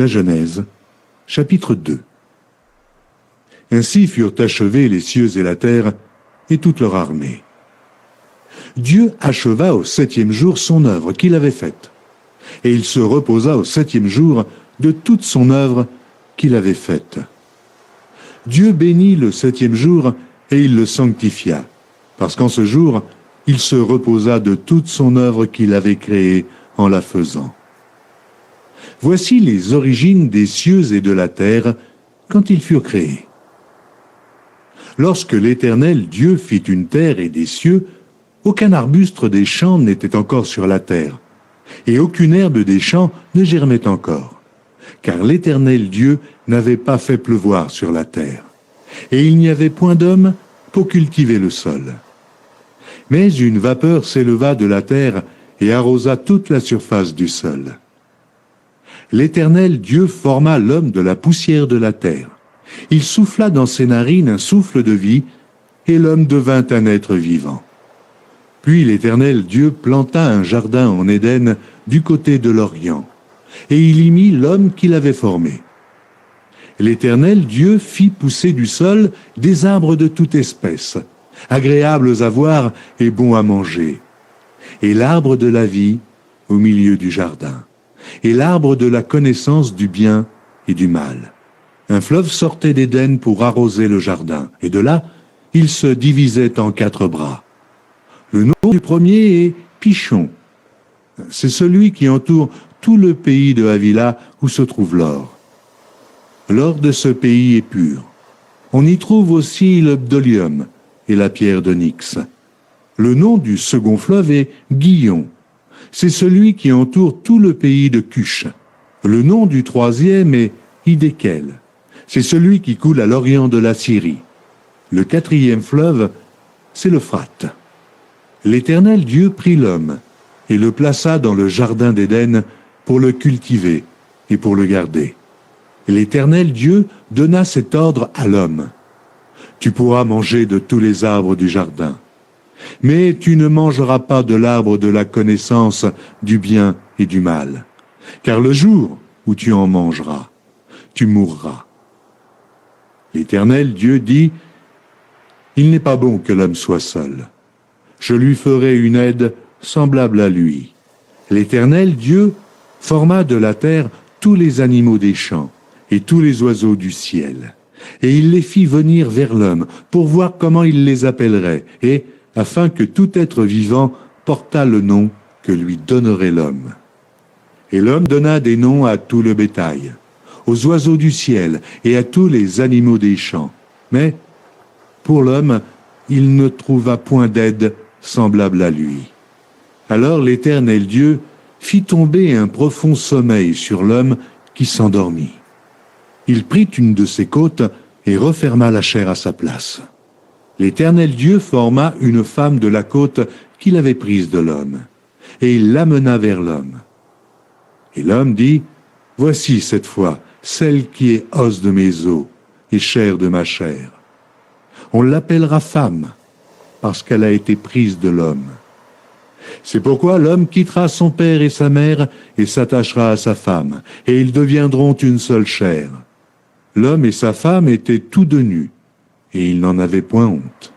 La Genèse, chapitre 2. Ainsi furent achevés les cieux et la terre et toute leur armée. Dieu acheva au 7e jour son œuvre qu'il avait faite, et il se reposa au 7e jour de toute son œuvre qu'il avait faite. Dieu bénit le 7e jour et il le sanctifia, parce qu'en ce jour, il se reposa de toute son œuvre qu'il avait créée en la faisant. Voici les origines des cieux et de la terre quand ils furent créés. Lorsque l'Éternel Dieu fit une terre et des cieux, aucun arbuste des champs n'était encore sur la terre, et aucune herbe des champs ne germait encore, car l'Éternel Dieu n'avait pas fait pleuvoir sur la terre, et il n'y avait point d'homme pour cultiver le sol. Mais une vapeur s'éleva de la terre et arrosa toute la surface du sol. L'Éternel Dieu forma l'homme de la poussière de la terre. Il souffla dans ses narines un souffle de vie, et l'homme devint un être vivant. Puis l'Éternel Dieu planta un jardin en Éden du côté de l'Orient, et il y mit l'homme qu'il avait formé. L'Éternel Dieu fit pousser du sol des arbres de toute espèce, agréables à voir et bons à manger, et l'arbre de la vie au milieu du jardin, et l'arbre de la connaissance du bien et du mal. Un fleuve sortait d'Éden pour arroser le jardin, et de là, il se divisait en 4 bras. Le nom du premier est Pichon. C'est celui qui entoure tout le pays de Havila où se trouve l'or. L'or de ce pays est pur. On y trouve aussi le bdolium et la pierre d'onyx. Le nom du second fleuve est Gihon. C'est celui qui entoure tout le pays de Cush. Le nom du troisième est Hidékel. C'est celui qui coule à l'orient de la Syrie. Le 4e fleuve, c'est l'Euphrate. L'Éternel Dieu prit l'homme et le plaça dans le jardin d'Éden pour le cultiver et pour le garder. L'Éternel Dieu donna cet ordre à l'homme. Tu pourras manger de tous les arbres du jardin, mais tu ne mangeras pas de l'arbre de la connaissance du bien et du mal, car le jour où tu en mangeras, tu mourras. L'Éternel Dieu dit, « Il n'est pas bon que l'homme soit seul. Je lui ferai une aide semblable à lui. » L'Éternel Dieu forma de la terre tous les animaux des champs et tous les oiseaux du ciel. Et il les fit venir vers l'homme pour voir comment il les appellerait, et afin que tout être vivant portât le nom que lui donnerait l'homme. Et l'homme donna des noms à tout le bétail, aux oiseaux du ciel et à tous les animaux des champs. Mais pour l'homme, il ne trouva point d'aide semblable à lui. Alors l'Éternel Dieu fit tomber un profond sommeil sur l'homme qui s'endormit. Il prit une de ses côtes et referma la chair à sa place. L'Éternel Dieu forma une femme de la côte qu'il avait prise de l'homme, et il l'amena vers l'homme. Et l'homme dit, « Voici cette fois celle qui est os de mes os et chair de ma chair. On l'appellera femme, parce qu'elle a été prise de l'homme. C'est pourquoi l'homme quittera son père et sa mère et s'attachera à sa femme, et ils deviendront une seule chair. L'homme et sa femme étaient tous deux nus, et ils n'en avaient point honte.